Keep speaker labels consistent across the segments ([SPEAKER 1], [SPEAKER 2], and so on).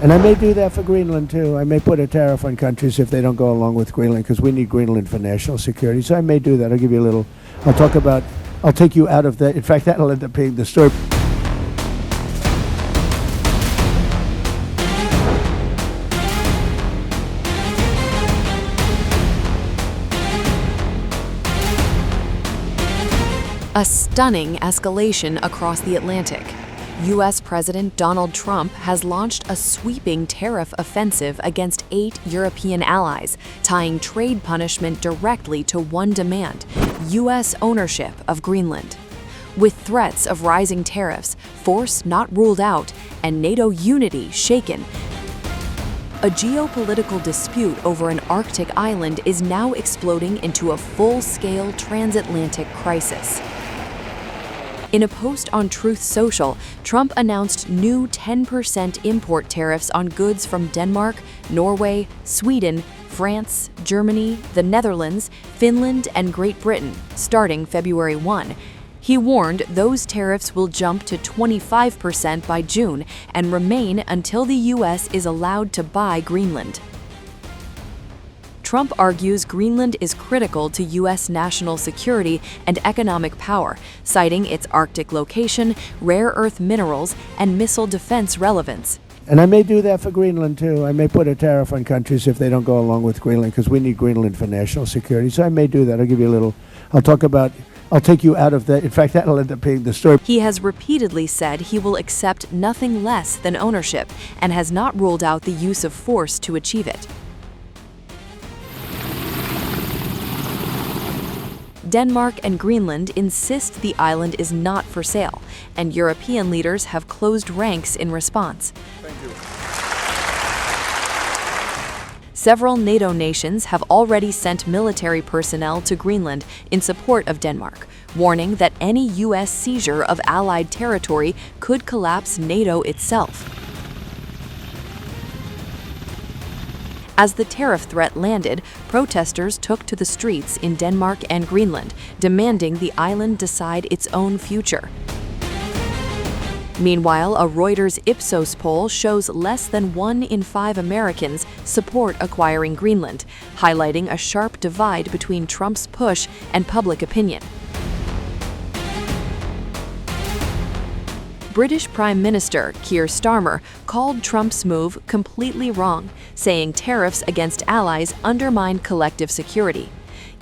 [SPEAKER 1] And I may do that for Greenland, too. I may put a tariff on countries if they don't go along with Greenland, because we need Greenland for national security. So I may do that. I'll give you a little, I'll take you out of that. In fact, that'll end up being the story.
[SPEAKER 2] A stunning escalation across the Atlantic. U.S. President Donald Trump has launched a sweeping tariff offensive against 8 European allies, tying trade punishment directly to one demand: U.S. ownership of Greenland. With threats of rising tariffs, force not ruled out, and NATO unity shaken, a geopolitical dispute over an Arctic island is now exploding into a full-scale transatlantic crisis. In a post on Truth Social, Trump announced new 10% import tariffs on goods from Denmark, Norway, Sweden, France, Germany, the Netherlands, Finland, and Great Britain, starting February 1. He warned those tariffs will jump to 25% by June and remain until the U.S. is allowed to buy Greenland. Trump argues Greenland is critical to U.S. national security and economic power, citing its Arctic location, rare earth minerals, and missile defense relevance.
[SPEAKER 1] And I may do that for Greenland, too. I may put a tariff on countries if they don't go along with Greenland, because we need Greenland for national security. So I may do that. I'll give you a little, I'll take you out of that. In fact, that'll end up being the story.
[SPEAKER 2] He has repeatedly said he will accept nothing less than ownership and has not ruled out the use of force to achieve it. Denmark and Greenland insist the island is not for sale, and European leaders have closed ranks in response.
[SPEAKER 1] Thank you.
[SPEAKER 2] Several NATO nations have already sent military personnel to Greenland in support of Denmark, warning that any U.S. seizure of Allied territory could collapse NATO itself. As the tariff threat landed, protesters took to the streets in Denmark and Greenland, demanding the island decide its own future. Meanwhile, a Reuters Ipsos poll shows less than 1 in 5 Americans support acquiring Greenland, highlighting a sharp divide between Trump's push and public opinion. British Prime Minister Keir Starmer called Trump's move completely wrong, saying tariffs against allies undermine collective security.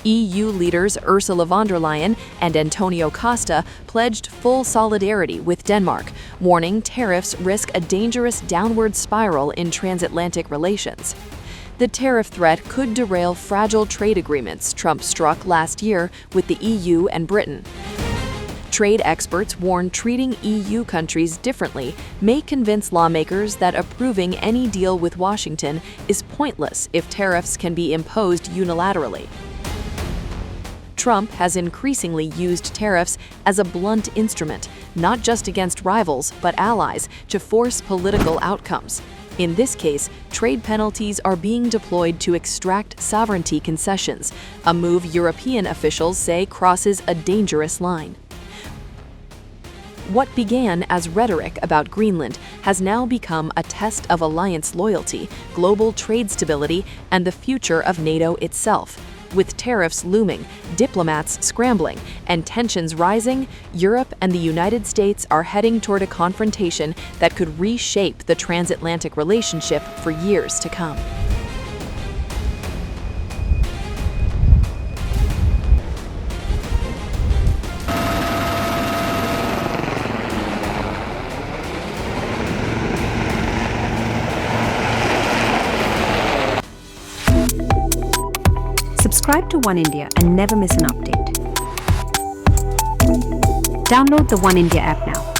[SPEAKER 2] EU leaders Ursula von der Leyen and Antonio Costa pledged full solidarity with Denmark, warning tariffs risk a dangerous downward spiral in transatlantic relations. The tariff threat could derail fragile trade agreements Trump struck last year with the EU and Britain. Trade experts warn treating EU countries differently may convince lawmakers that approving any deal with Washington is pointless if tariffs can be imposed unilaterally. Trump has increasingly used tariffs as a blunt instrument, not just against rivals, but allies, to force political outcomes. In this case, trade penalties are being deployed to extract sovereignty concessions, a move European officials say crosses a dangerous line. What began as rhetoric about Greenland has now become a test of alliance loyalty, global trade stability, and the future of NATO itself. With tariffs looming, diplomats scrambling, and tensions rising, Europe and the United States are heading toward a confrontation that could reshape the transatlantic relationship for years to come.
[SPEAKER 3] Subscribe to One India and never miss an update. Download the One India app now.